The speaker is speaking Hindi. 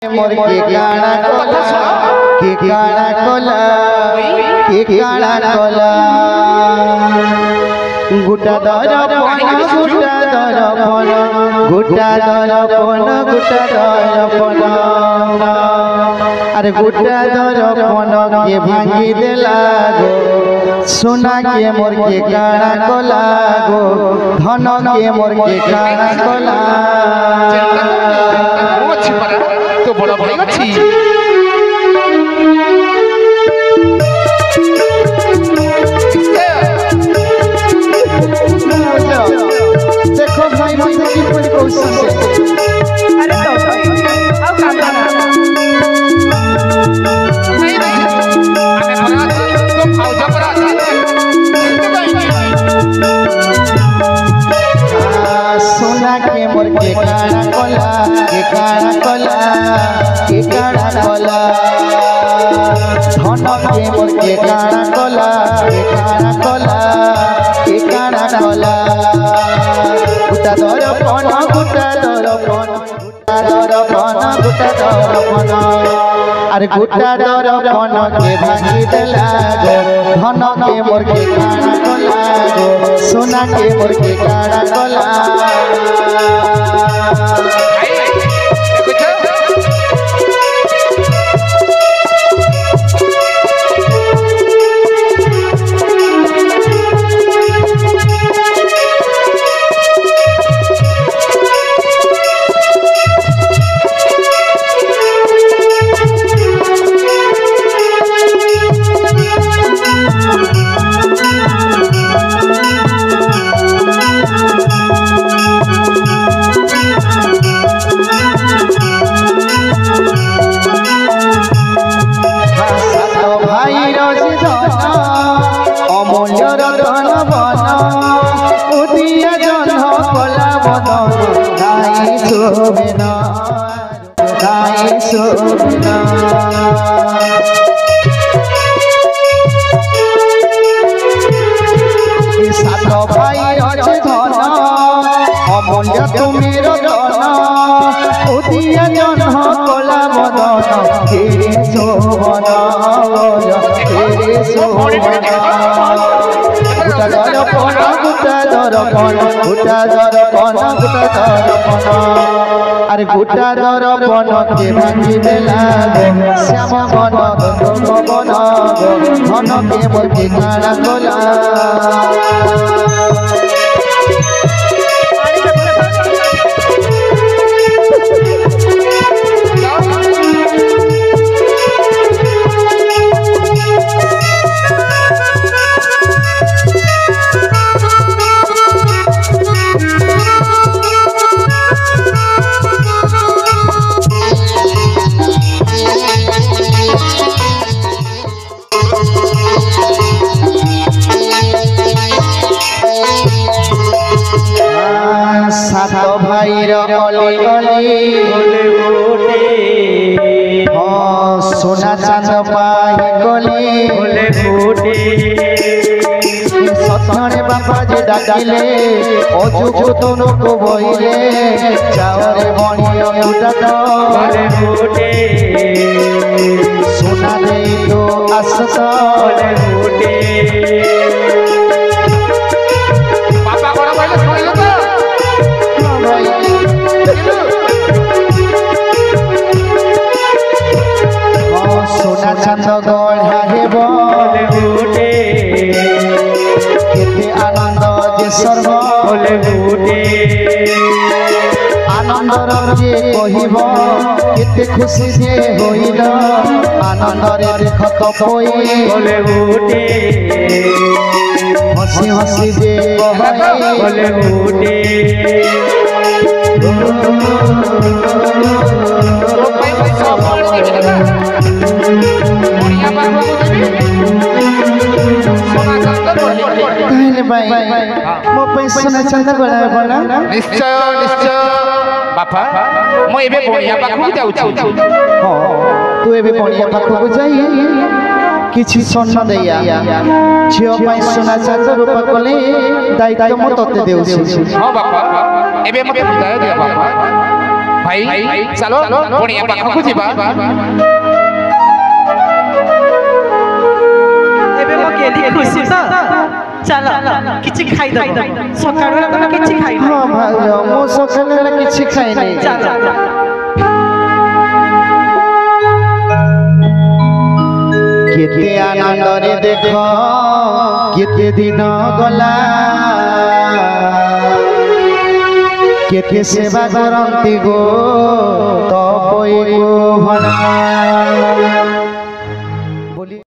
मोर के काना कोला गुटा दर पन अरे गुटा दर पन के भांगी देला गो सोना के मोर के काना कोला गो धन के मोर के काना कोला तो बड़ा भाई अच्छी देखो भाई मतलब की पूरी कोशिश है। अरे तो भाई अब काम करना नहीं नहीं अरे बरात तो फौजा बरात सोना के मोर के काना कोला धन के मोर के काना कोला गुटा दर पन अरे गुटा दर पन के भांगी देला गो धन के मोर के काना कोला गो सोना के मोर के काना कोला अरे गुटा दर पन के भांगी देला गो श्याम बन धन के मोर के काना कोला सोना चांद पाई गली सतरे बापा जे डाकिले अजुक तनु को बइले चावरे बणिया गुटा दे सोना दे तो आसत पापा कोरा पहले सुनिलो तो सोना चांद गढ़ा हेब केते आनंद जे सर्व आनंदर जे कहिब केते खुशी जे होइल आनंदरे देखत होई हसी हसी जे मो पैसा चंदा बड़ा बना निश्चय निश्चय बापा मो एबे बणिया पाखु जाउछु हां तू एबे बणिया पाखु जाई किछि सोना दैया झियो पाई सोना चांद रूपा कले दायित्व म तते देउछु हां बापा एबे मते बुझाय दिया बापा ଭାଇ ଚାଲ ପୁଣି ୟା ପାଖକୁ ଯିବା। ଏବେ ମୁଁ କେଲି ଖୁସି ତ ଚାଲ କିଛି ଖାଇଦବ ସକାଳୁ ତମେ କିଛି ଖାଇନ। ହଁ ଭାଉଜ ମୁଁ ସକାଳେ କିଛି ଖାଇନି। ଚାଲ केते आनंदरे देख केते दिन गला केते सेवा करती गो तपई गो भला